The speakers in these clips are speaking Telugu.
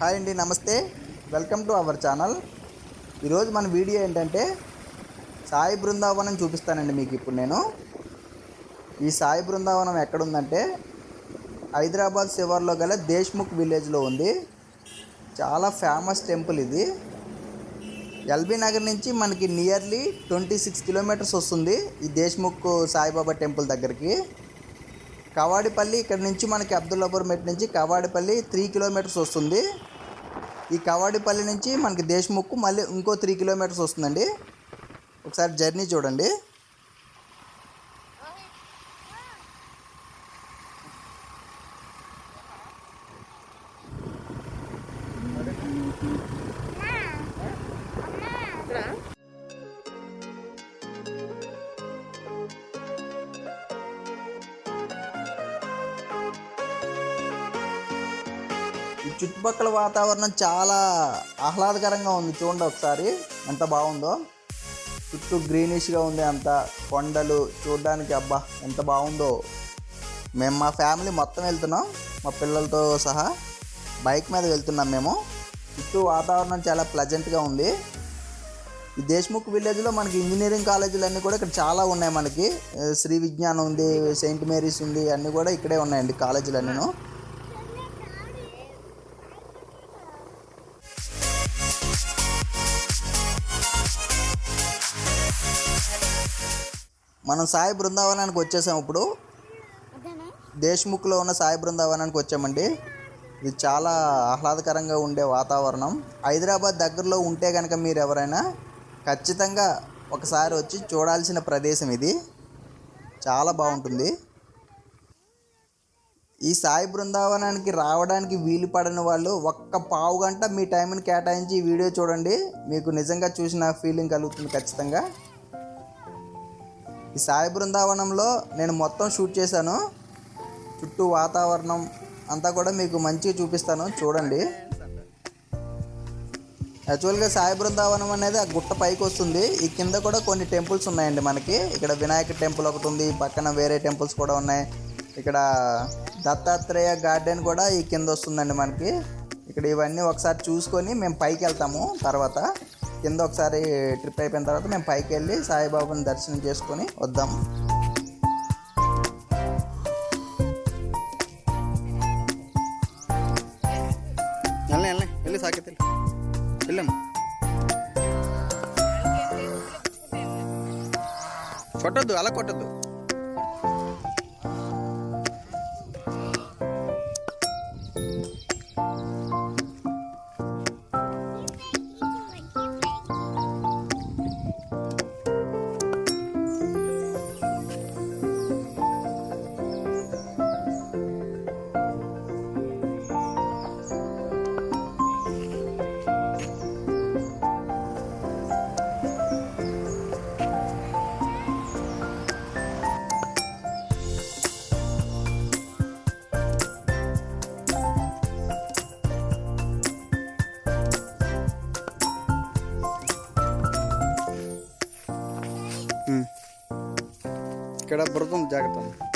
హాయ్ అండి, నమస్తే. Welcome to our channel. ఈరోజు మన వీడియో ఏంటంటే సాయి బృందావనం చూపిస్తానండి మీకు. ఇప్పుడు నేను ఈ సాయి బృందావనం ఎక్కడుందంటే హైదరాబాద్ శివార్లో గల దేశ్ముఖ్ విలేజ్లో ఉంది. చాలా ఫేమస్ టెంపుల్ ఇది. ఎల్బీ నగర్ నుంచి మనకి నియర్లీ 26 కిలోమీటర్స్ వస్తుంది ఈ దేశ్ముఖ్ సాయిబాబా టెంపుల్ దగ్గరికి. కవాడిపల్లి ఇక్కడ నుంచి మనకి అబ్దుల్లాపూర్ మెట్ నుంచి కవాడిపల్లి 3 కిలోమీటర్స్ వస్తుంది. ఈ కవాడిపల్లి నుంచి మనకి దేశ్ముఖ్ మళ్ళీ ఇంకో 3 కిలోమీటర్స్ వస్తుందండి. ఒకసారి జర్నీ చూడండి. ఈ చుట్టుపక్కల వాతావరణం చాలా ఆహ్లాదకరంగా ఉంది. చూడండి ఒకసారి ఎంత బాగుందో. చుట్టూ గ్రీనిష్గా ఉంది, అంత కొండలు చూడడానికి. అబ్బా ఎంత బాగుందో. మేము మా ఫ్యామిలీ మొత్తం వెళ్తున్నాం, మా పిల్లలతో సహా బైక్ మీద వెళ్తున్నాం మేము. చుట్టూ వాతావరణం చాలా ప్లెజెంట్గా ఉంది. ఈ దేశ్ముఖ్ విలేజ్లో మనకి ఇంజనీరింగ్ కాలేజీలు అన్నీ కూడా ఇక్కడ చాలా ఉన్నాయి. మనకి శ్రీ విజ్ఞానం ఉంది, సెయింట్ మేరీస్ ఉంది, అన్నీ కూడా ఇక్కడే ఉన్నాయండి కాలేజీలు అన్నీ. మనం సాయి బృందావనానికి వచ్చేసాం. ఇప్పుడు దేశ్ముఖ్లో ఉన్న సాయి బృందావనానికి వచ్చామండి. ఇది చాలా ఆహ్లాదకరంగా ఉండే వాతావరణం. హైదరాబాద్ దగ్గరలో ఉంటే కనుక మీరు ఎవరైనా ఖచ్చితంగా ఒకసారి వచ్చి చూడాల్సిన ప్రదేశం ఇది. చాలా బాగుంటుంది. ఈ సాయి బృందావనానికి రావడానికి వీలు పడని వాళ్ళు ఒక్క పావు గంట మీ టైంని కేటాయించి ఈ వీడియో చూడండి. మీకు నిజంగా చూసిన ఫీలింగ్ కలుగుతుంది ఖచ్చితంగా. ఈ సాయి బృందావనంలో నేను మొత్తం షూట్ చేశాను. చుట్టూ వాతావరణం అంతా కూడా మీకు మంచిగా చూపిస్తాను, చూడండి. యాక్చువల్గా సాయి బృందావనం అనేది ఆ గుట్ట పైకి వస్తుంది. ఈ కింద కూడా కొన్ని టెంపుల్స్ ఉన్నాయండి మనకి. ఇక్కడ వినాయక టెంపుల్ ఒకటి ఉంది, పక్కన వేరే టెంపుల్స్ కూడా ఉన్నాయి. ఇక్కడ దత్తాత్రేయ గార్డెన్ కూడా ఈ కింద వస్తుందండి మనకి. ఇక్కడ ఇవన్నీ ఒకసారి చూసుకొని మేము పైకి వెళ్తాము. తర్వాత కింద ఒకసారి ట్రిప్ అయిపోయిన తర్వాత మేము పైకి వెళ్ళి సాయిబాబాని దర్శనం చేసుకొని వద్దాం. వెళ్ళి సాకేత్ వెళ్ళాము. కొట్టద్దు, అలా కొట్టద్దు. ఇక్కడ బృతం జాగ్రత్త.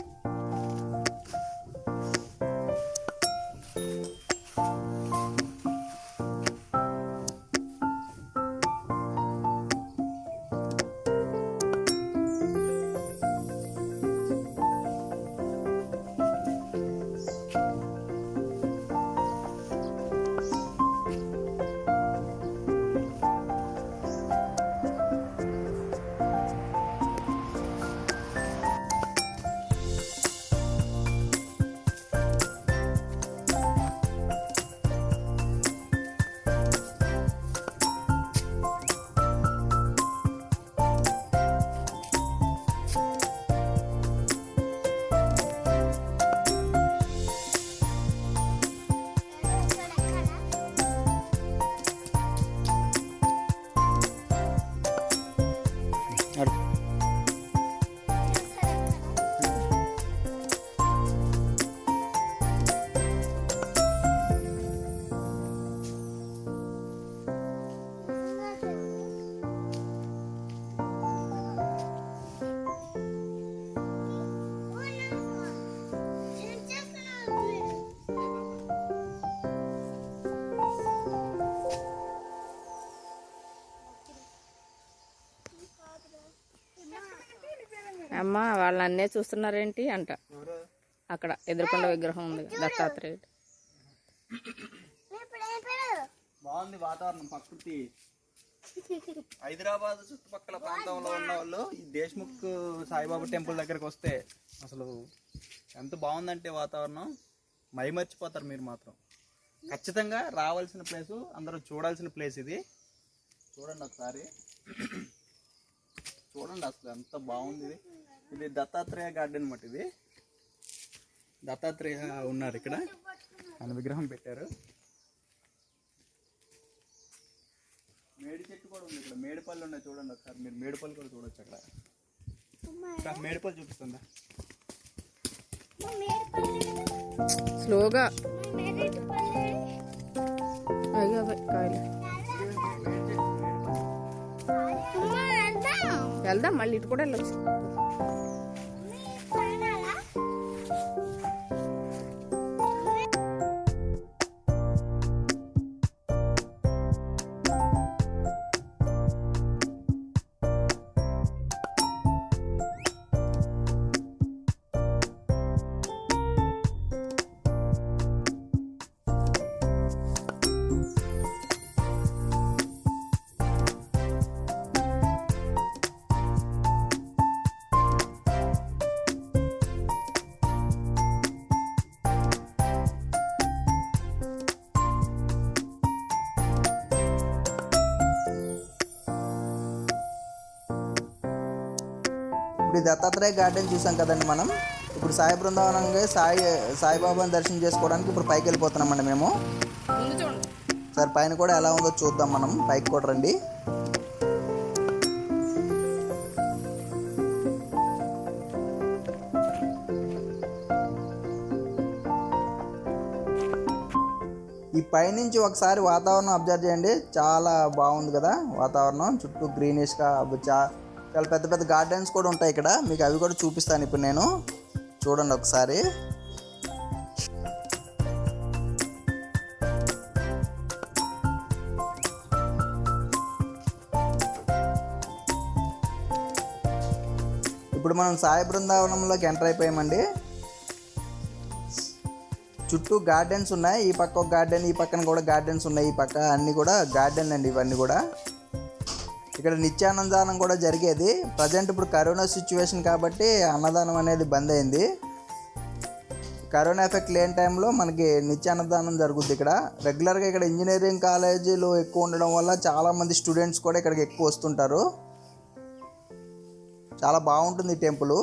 అమ్మా వాళ్ళ అన్నే చూస్తున్నారేంటి అంట. అక్కడ ఎదురుకొండ విగ్రహం ఉంది దత్తాత్రేయుడు. బాగుంది వాతావరణం, ప్రకృతి. హైదరాబాద్ చుట్టుపక్కల ప్రాంతంలో ఉన్న వాళ్ళు ఈ దేశ్ముఖ్ సాయిబాబా టెంపుల్ దగ్గరకు వస్తే అసలు ఎంత బాగుందంటే వాతావరణం మైమర్చిపోతారు మీరు మాత్రం. ఖచ్చితంగా రావాల్సిన ప్లేసు, అందరూ చూడాల్సిన ప్లేస్ ఇది. చూడండి ఒకసారి, చూడండి అసలు ఎంత బాగుంది. ఇది దత్తాత్రేయ గార్డెన్ అన్నమాట. ఇది దత్తాత్రేయ ఉన్నారు ఇక్కడ, ఆయన విగ్రహం పెట్టారు. మేడి చెట్టు కూడా ఉంది ఇక్కడ, మేడిపళ్ళు ఉన్నాయి చూడండి ఒకసారి. మీరు మేడిపళ్ళు కూడా చూడొచ్చు అక్కడ. మేడిపళ్ళు చూపిస్తుందా? స్లోగా కాయలు వెళ్దాం, మళ్ళీ ఇటు కూడా వెళ్ళొచ్చు. ఇప్పుడు దత్తాత్రేయ గార్డెన్ చూసాం కదండి మనం. ఇప్పుడు సాయి బృందావనంగా సాయిబాబాని దర్శనం చేసుకోవడానికి ఇప్పుడు పైకి వెళ్ళిపోతున్నామండి మేము. సరే పైన కూడా ఎలా ఉందో చూద్దాం మనం. పైకి కూడా రండి. ఈ పైనుంచి ఒకసారి వాతావరణం అబ్జర్వ్ చేయండి, చాలా బాగుంది కదా వాతావరణం. చుట్టూ గ్రీనిష్గా చాలా పెద్ద పెద్ద గార్డెన్స్ కూడా ఉంటాయి ఇక్కడ. మీకు అవి కూడా చూపిస్తాను ఇప్పుడు నేను. చూడండి ఒకసారి. ఇప్పుడు మనం సాయి బృందావనంలోకి ఎంటర్ అయిపోయామండి. చుట్టూ గార్డెన్స్ ఉన్నాయి. ఈ పక్క ఒక గార్డెన్, ఈ పక్కన కూడా గార్డెన్స్ ఉన్నాయి. ఈ పక్క అన్నీ కూడా గార్డెన్ అండి ఇవన్నీ కూడా. ఇక్కడ నిత్యాన్నదానం కూడా జరిగేది. ప్రజెంట్ ఇప్పుడు కరోనా సిచ్యువేషన్ కాబట్టి అన్నదానం అనేది బంద్ అయింది. కరోనా ఎఫెక్ట్ లేని టైంలో మనకి నిత్యాన్నదానం జరుగుద్ది ఇక్కడ రెగ్యులర్గా. ఇక్కడ ఇంజనీరింగ్ కాలేజీలు ఎక్కువ ఉండడం వల్ల చాలామంది స్టూడెంట్స్ కూడా ఇక్కడికి ఎక్కువ వస్తుంటారు. చాలా బాగుంటుంది ఈ టెంపుల్.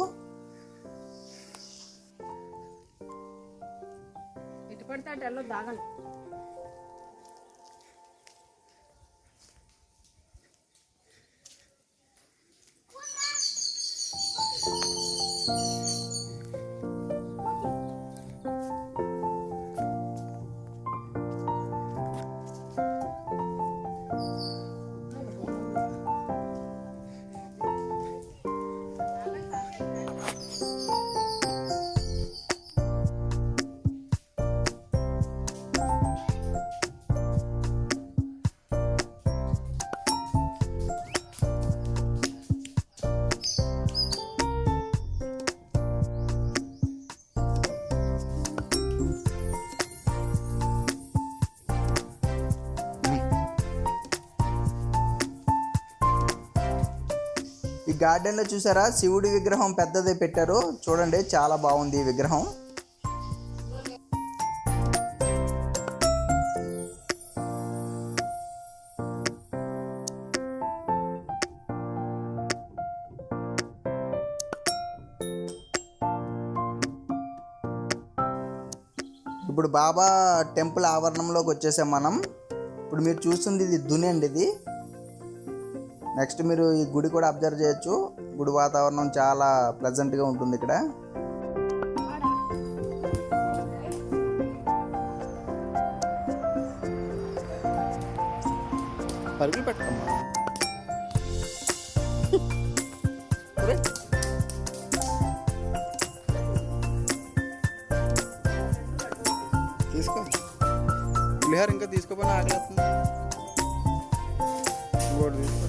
ఈ గార్డెన్లో చూసారా, శివుడి విగ్రహం పెద్దది పెట్టారు. చూడండి చాలా బాగుంది ఈ విగ్రహం. ఇప్పుడు బాబా టెంపుల్ ఆవరణంలోకి వచ్చేసాం మనం. ఇప్పుడు మీరు చూస్తుంది ఇది దుని అండి. ఇది నెక్స్ట్ మీరు ఈ గుడి కూడా అబ్జర్వ్ చేయొచ్చు. గుడి వాతావరణం చాలా ప్లెజెంట్గా ఉంటుంది ఇక్కడ. పరుగులు పెట్టమ్మా. తీసుకో పులిహార ఇంకా తీసుకోపోయినా ఆగలేస్తుంది. ఇంకోటి తీసుకో.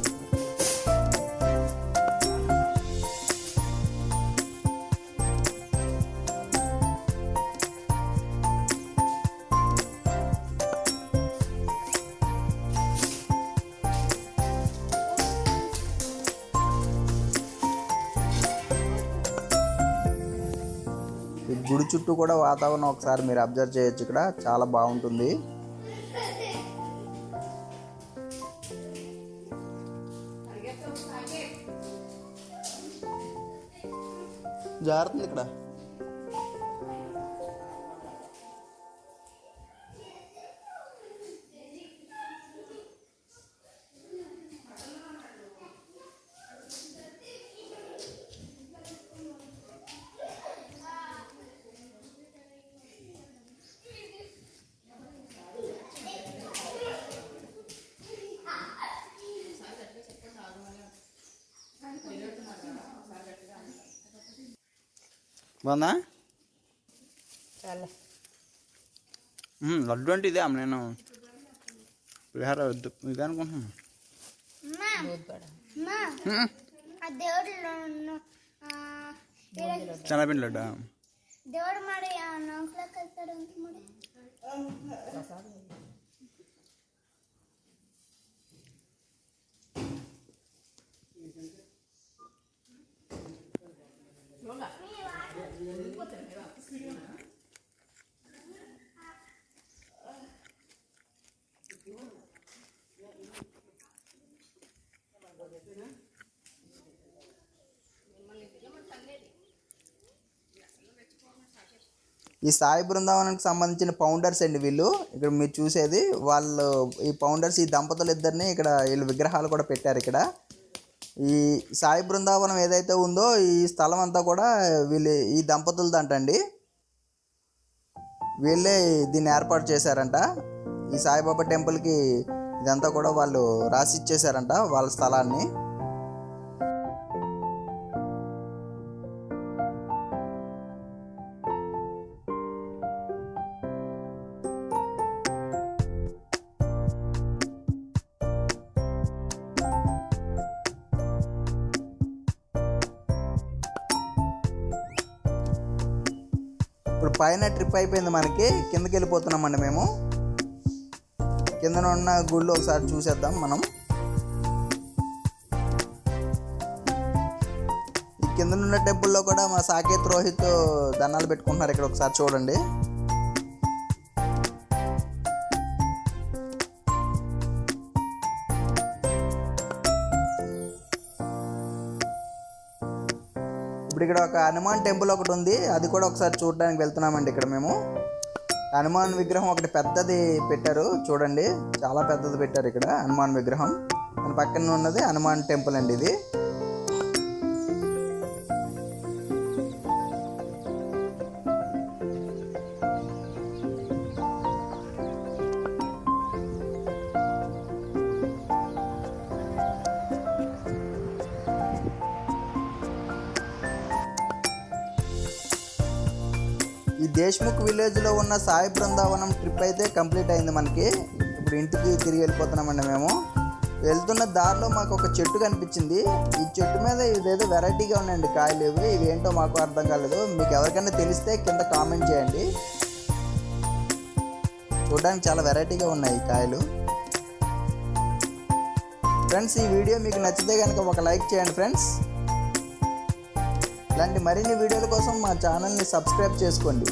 గుడి చుట్టూ కూడా వాతావరణం ఒకసారి మీరు అబ్జర్వ్ చేయొచ్చు. ఇక్కడ చాలా బాగుంటుంది. జాగ్రత్త ఇక్కడ. బాగుందా? లడ్డు అంటే ఇదే అమ్మ. నేను పులిహార వద్దు ఇదే అనుకుంటున్నాను. శనగపిండి లడ్డా. దేవుడు మరి నోట్లోకి వెళ్తాడు. ఈ సాయి బృందావనానికి సంబంధించిన ఫౌండర్స్ అండి వీళ్ళు. ఇక్కడ మీరు చూసేది వాళ్ళు. ఈ ఫౌండర్స్ ఈ దంపతులు ఇద్దరిని ఇక్కడ వీళ్ళు విగ్రహాలు కూడా పెట్టారు. ఇక్కడ ఈ సాయి బృందావనం ఏదైతే ఉందో ఈ స్థలం అంతా కూడా ఈ దంపతులదంటండి. వీళ్ళే దీన్ని ఏర్పాటు చేశారంట. ఈ సాయిబాబా టెంపుల్కి ఇదంతా కూడా వాళ్ళు రాసి ఇచ్చేసారంట వాళ్ళ స్థలాన్ని. ఇప్పుడు పైన ట్రిప్ అయిపోయింది మనకి. కిందకి వెళ్ళిపోతున్నామండి మేము. కిందన ఉన్న గుళ్ళు ఒకసారి చూసేద్దాం మనం. ఈ కిందనున్న టెంపుల్లో కూడా మా సాకేత్ రోహిత్ దండాలు పెట్టుకుంటున్నారు. ఇక్కడ ఒకసారి చూడండి. ఇప్పుడు ఇక్కడ ఒక హనుమాన్ టెంపుల్ ఒకటి ఉంది. అది కూడా ఒకసారి చూడడానికి వెళ్తున్నామండి. ఇక్కడ మేము హనుమాన్ విగ్రహం ఒకటి పెద్దది పెట్టారు చూడండి. చాలా పెద్దది పెట్టారు ఇక్కడ హనుమాన్ విగ్రహం. దాని పక్కన ఉన్నది హనుమాన్ టెంపుల్ అండి ఇది. ఈ దేశ్ముఖ్ విలేజ్లో ఉన్న సాయి బృందావనం ట్రిప్ అయితే కంప్లీట్ అయింది మనకి. ఇప్పుడు ఇంటికి తిరిగి వెళ్ళిపోతున్నామండి మేము. వెళ్తున్న దారిలో మాకు ఒక చెట్టు కనిపించింది. ఈ చెట్టు మీద ఇదేదో వెరైటీగా ఉన్నాయండి కాయలు. ఇవి ఏంటో మాకు అర్థం కాలేదు. మీకు ఎవరికైనా తెలిస్తే కింద కామెంట్ చేయండి. చూడడానికి చాలా వెరైటీగా ఉన్నాయి ఈ కాయలు. ఫ్రెండ్స్, ఈ వీడియో మీకు నచ్చితే కనుక ఒక లైక్ చేయండి ఫ్రెండ్స్. ఇలాంటి మరిన్ని వీడియోల కోసం మా ఛానల్ని సబ్స్క్రైబ్ చేసుకోండి.